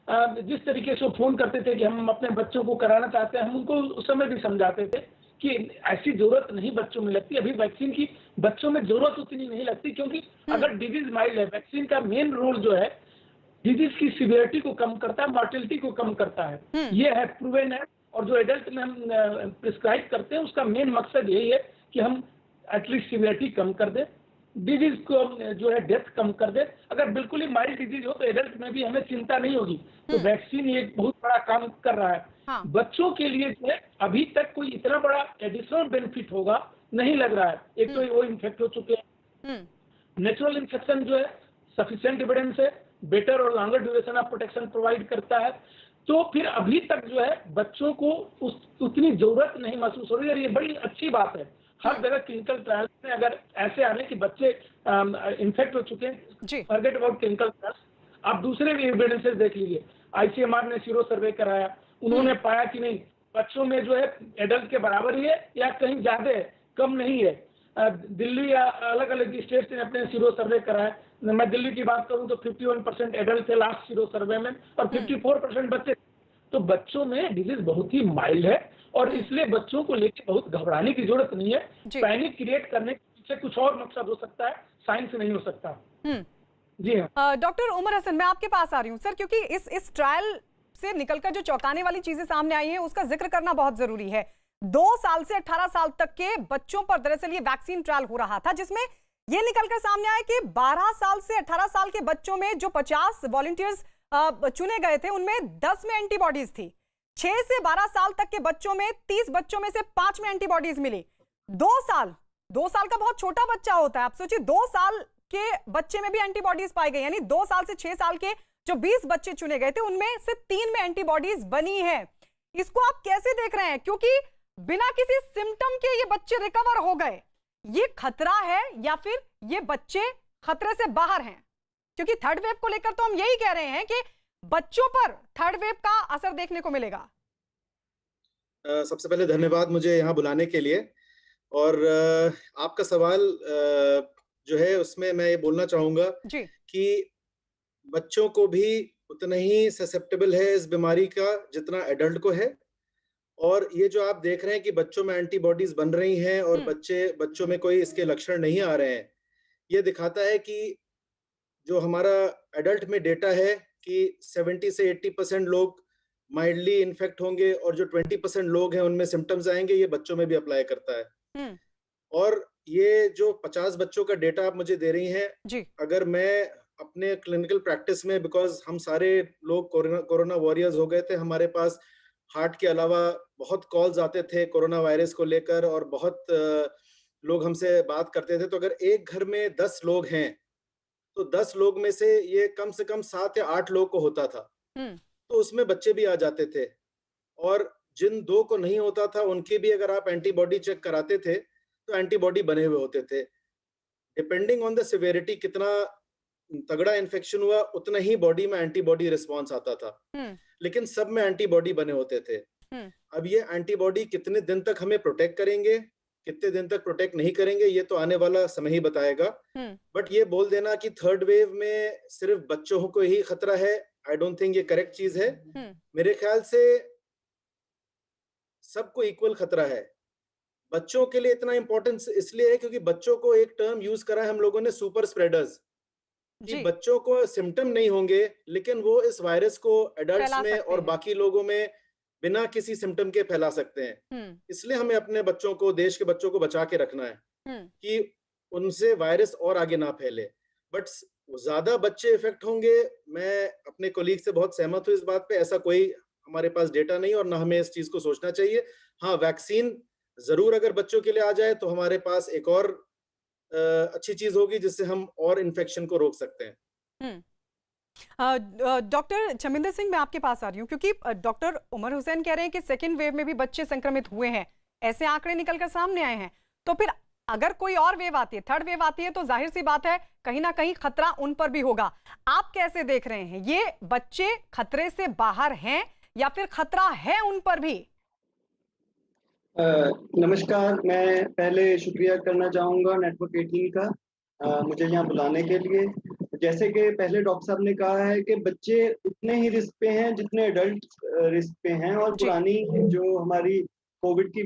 जिस तरीके से वो फ़ोन करते थे कि हम अपने बच्चों को कराना चाहते हैं, हम उनको उस समय भी समझाते थे कि ऐसी ज़रूरत नहीं बच्चों में लगती। अभी वैक्सीन की बच्चों में ज़रूरत उतनी नहीं लगती, क्योंकि अगर डिज़ीज़ माइल्ड है, वैक्सीन का मेन रोल जो है डिज़ीज़ की सीवियरिटी को कम करता है, मॉर्टेलिटी को कम करता है। ये है, प्रूवन है। और जो एडल्ट में हम प्रिस्क्राइब करते हैं, उसका मेन मकसद यही है कि हम एटलीस्ट सीवियरिटी कम कर दें, डिजीज़ को जो है डेथ कम कर दे। अगर बिल्कुल ही माइल्ड डिजीज़ हो तो एडल्ट में भी हमें चिंता नहीं होगी। तो वैक्सीन ये एक बहुत बड़ा काम कर रहा है। हाँ। बच्चों के लिए जो है अभी तक कोई इतना बड़ा एडिशनल बेनिफिट होगा नहीं लग रहा है। एक तो वो इन्फेक्ट हो चुके हैं, नेचुरल इन्फेक्शन जो है सफिशिएंट एविडेंस है, बेटर और longer duration of protection provide करता है। तो फिर अभी तक जो है बच्चों को उतनी ज़रूरत नहीं महसूस हो रही है, और ये बड़ी अच्छी बात है। हर जगह क्लिनिकल ट्रायल्स में अगर ऐसे आ रहे कि बच्चे इन्फेक्ट हो चुके हैं, फॉरगेट अबाउट क्लिनिकल ट्रायल्स, आप दूसरे भी एविडेंसेस देख लीजिए। आईसीएमआर ने सीरो सर्वे कराया, उन्होंने पाया कि नहीं, बच्चों में जो है एडल्ट के बराबर ही है या कहीं ज़्यादा है, कम नहीं है। दिल्ली या अलग अलग स्टेट्स ने अपने सीरो सर्वे कराया। मैं दिल्ली की बात करूं तो 51% एडल्ट थे लास्ट सीरो सर्वे में, और 54% बच्चे। तो बच्चों में डिजीज बहुत ही माइल्ड है, और इसलिए बच्चों को लेकर बहुत घबराने की जरूरत नहीं है। पैनिक क्रिएट करने के पीछे कुछ और मकसद हो सकता है, साइंस नहीं हो सकता। जी हाँ। डॉक्टर उमर हसन, मैं आपके पास आ रही हूँ सर, क्योंकि इस ट्रायल से निकलकर जो चौंकाने वाली चीजें सामने आई हैं उसका जिक्र करना बहुत जरूरी है। 2 साल से 18 साल तक के बच्चों पर दरअसल ये वैक्सीन ट्रायल हो रहा था, जिसमें ये निकलकर सामने आया कि 12 साल से 18 साल के बच्चों में जो 50 वॉलंटियर्स चुने गए थे, उनमें 10 में एंटीबॉडीज थी। 6 से 12 साल तक के बच्चों में 30 बच्चों में से 5 में एंटीबॉडीज मिली। 2 साल का बहुत छोटा बच्चा होता है, आप सोचिए 2 साल के बच्चे में भी एंटीबॉडीज पाई गई, यानी 2 साल से 6 साल के जो 20 बच्चे चुने गए थे, उनमें से 3 में एंटीबॉडीज बनी है। इसको आप कैसे देख रहे हैं? क्योंकि बिना किसी सिम्टम के ये बच्चे रिकवर हो गए, ये खतरा है या फिर ये बच्चे खतरे से बाहर हैं? क्योंकि थर्ड वेव को लेकर तो हम यही कह रहे हैं कि बच्चों पर थर्ड वेव का असर देखने को मिलेगा। सबसे पहले धन्यवाद मुझे यहाँ बुलाने के लिए, और आपका सवाल जो है उसमें मैं ये बोलना चाहूंगा कि बच्चों को भी उतना ही ससेप्टेबल है इस बीमारी का जितना एडल्ट को है। और ये जो आप देख रहे हैं कि बच्चों में एंटीबॉडीज बन रही हैं और बच्चों में कोई इसके लक्षण नहीं आ रहे हैं, ये दिखाता है कि जो हमारा एडल्ट में डेटा है कि 70 से 80% लोग माइल्डली इन्फेक्ट होंगे और जो 20% लोग हैं उनमें सिम्टम्स आएंगे, ये बच्चों में भी अप्लाई करता है। और ये जो 50 बच्चों का डेटा आप मुझे दे रही हैं, अगर मैं अपने क्लिनिकल प्रैक्टिस में, बिकॉज हम सारे लोग कोरोना वॉरियर्स हो गए थे, हमारे पास हार्ट के अलावा बहुत कॉल्स आते थे कोरोना वायरस को लेकर, और बहुत लोग हमसे बात करते थे। तो अगर एक घर में 10 लोग हैं तो 10 लोग में से ये कम से कम 7 या 8 लोग को होता था। तो उसमें बच्चे भी आ जाते थे, और जिन 2 को नहीं होता था उनके भी अगर आप एंटीबॉडी चेक कराते थे तो एंटीबॉडी बने हुए होते थे। डिपेंडिंग ऑन द सिवियरिटी, कितना तगड़ा इन्फेक्शन हुआ उतना ही बॉडी में एंटीबॉडी रिस्पॉन्स आता था, लेकिन सब में एंटीबॉडी बने होते थे। अब ये एंटीबॉडी कितने दिन तक हमें प्रोटेक्ट करेंगे, कितने दिन तक प्रोटेक्ट नहीं करेंगे, ये तो आने वाला समय ही बताएगा। बट ये बोल देना कि थर्ड वेव में सिर्फ बच्चों को ही खतरा है, आई डोंट थिंक ये करेक्ट चीज है। मेरे ख्याल से सबको इक्वल खतरा है। बच्चों के लिए इतना इंपॉर्टेंस इसलिए है क्योंकि बच्चों को एक टर्म यूज करा है हम लोगों ने, सुपर स्प्रेडर्स, कि बच्चों को सिम्टम नहीं होंगे लेकिन वो इस वायरस को एडल्ट्स में और बाकी लोगों में बिना किसी सिम्टम के फैला सकते हैं। इसलिए हमें अपने बच्चों को, देश के बच्चों को बचा के रखना है कि उनसे वायरस और आगे ना फैले। बट ज्यादा बच्चे इफेक्ट होंगे, मैं अपने कोलीग से बहुत सहमत हूँ इस बात पे। ऐसा कोई हमारे पास डेटा नहीं और ना हमें इस चीज को सोचना चाहिए। हाँ, वैक्सीन जरूर अगर बच्चों के लिए आ जाए तो हमारे पास एक और अच्छी चीज होगी जिससे हम और इन्फेक्शन को रोक सकते हैं। डॉक्टर चमिंदर सिंह, मैं आपके पास आ रही हूँ क्योंकि डॉक्टर उमर हुसैन कह रहे हैं कि सेकेंड वेव में भी बच्चे संक्रमित हुए हैं, ऐसे आंकड़े निकलकर सामने आए हैं। तो फिर अगर कोई और वेव आती है, थर्ड वेव आती है, तो जाहिर सी बात है कहीं ना कहीं खतरा उन पर भी होगा। आप कैसे देख रहे हैं, ये बच्चे खतरे से बाहर हैं या फिर खतरा है उन पर भी? नमस्कार, मैं पहले शुक्रिया करना चाहूँगा नेटवर्क 18 का मुझे यहाँ बुलाने के लिए। जैसे कि पहले डॉक्टर साहब ने कहा है कि बच्चे उतने ही रिस्क पे हैं जितने एडल्ट रिस्क पे हैं, और पुरानी जो हमारी कोविड की